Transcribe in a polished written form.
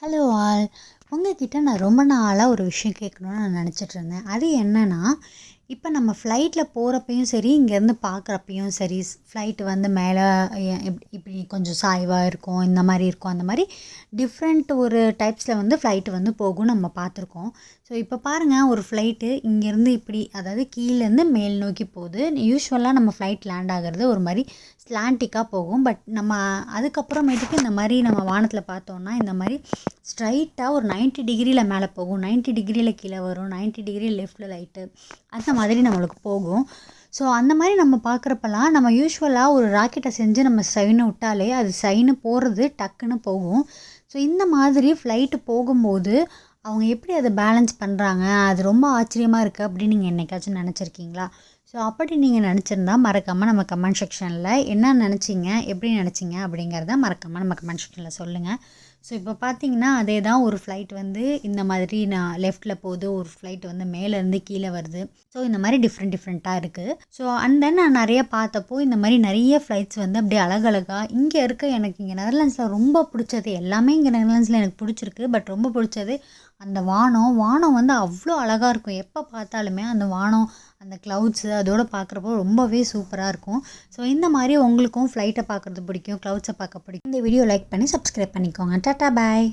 Hello all. உங்ககிட்ட நான் ரொம்ப நாளாக ஒரு விஷயம் கேட்கணுன்னு நான் நினச்சிட்டு இருந்தேன். அது என்னன்னா, இப்போ நம்ம ஃப்ளைட்டில் போகிறப்பையும் சரி, இங்கேருந்து பார்க்குறப்பையும் சரி, ஃப்ளைட்டு வந்து மேலே இப்படி கொஞ்சம் சாய்வாக இருக்கும், இந்த மாதிரி இருக்கும், அந்த மாதிரி டிஃப்ரெண்ட் ஒரு டைப்ஸில் வந்து ஃப்ளைட்டு வந்து போகும் நம்ம பார்த்துருக்கோம். ஸோ இப்போ பாருங்கள், ஒரு ஃப்ளைட்டு இங்கேருந்து இப்படி, அதாவது கீழேருந்து மேல் நோக்கி போகுது. யூஸ்வலாக நம்ம ஃப்ளைட் லேண்ட் ஆகிறது ஒரு மாதிரி ஸ்லாண்டிக்காக போகும். பட் நம்ம அதுக்கப்புறமேட்டுக்கு இந்த மாதிரி நம்ம வானத்தில் பார்த்தோன்னா இந்த மாதிரி ஸ்ட்ரைட்டாக ஒரு 90 டிகிரியில் மேலே போகும், 90 டிகிரியில் கீழே வரும், 90 டிகிரி லெஃப்ட்டில் லைட்டு, அந்த மாதிரி நம்மளுக்கு போகும். ஸோ அந்த மாதிரி நம்ம பார்க்குறப்பெல்லாம் நம்ம யூஸ்வலாக ஒரு ராக்கெட்டை செஞ்சு நம்ம சைனை விட்டாலே அது சைனு போகிறது டக்குன்னு போகும். ஸோ இந்த மாதிரி ஃப்ளைட்டு போகும்போது அவங்க எப்படி அதை பேலன்ஸ் பண்ணுறாங்க, அது ரொம்ப ஆச்சரியமாக இருக்குது அப்படின்னு நீங்கள் என்னைக்காச்சும் நினச்சிருக்கீங்களா? ஸோ அப்படி நீங்கள் நினச்சிருந்தா மறக்காமல் நம்ம கமெண்ட் செக்ஷனில் என்ன நினச்சிங்க, எப்படி நினச்சிங்க அப்படிங்கிறத மறக்காமல் நம்ம கமெண்ட் செக்ஷனில் சொல்லுங்கள். ஸோ இப்போ பார்த்தீங்கன்னா அதே தான், ஒரு ஃப்ளைட் வந்து இந்த மாதிரி நான் லெஃப்ட்டில் போகுது, ஒரு ஃப்ளைட் வந்து மேலேருந்து கீழே வருது. ஸோ இந்த மாதிரி டிஃப்ரெண்ட்டாக இருக்குது. ஸோ அண்ட் தென் நான் நிறைய பார்த்தப்போ இந்த மாதிரி நிறைய ஃப்ளைட்ஸ் வந்து அப்படியே அழகழகாக இங்கே இருக்க, எனக்கு இங்கே நெதர்லாண்ட்ஸில் ரொம்ப பிடிச்சது, எல்லாமே இங்கே நெதர்லாண்ட்ஸில் எனக்கு பிடிச்சிருக்கு, பட் ரொம்ப பிடிச்சது அந்த வானம் வந்து அவ்வளோ அழகாக இருக்கும். எப்போ பார்த்தாலுமே அந்த வானம், அந்த க்ளவுட்ஸு அதோடு பார்க்குறப்போ ரொம்பவே சூப்பராக இருக்கும். ஸோ இந்த மாதிரி உங்களுக்கும் ஃப்ளைட்டை பார்க்குறது பிடிக்கும், க்ளவுட்ஸை பார்க்க பிடிக்கும், இந்த வீடியோ லைக் பண்ணி சப்ஸ்கிரைப் பண்ணிக்கோங்க. டாட்டா பாய்.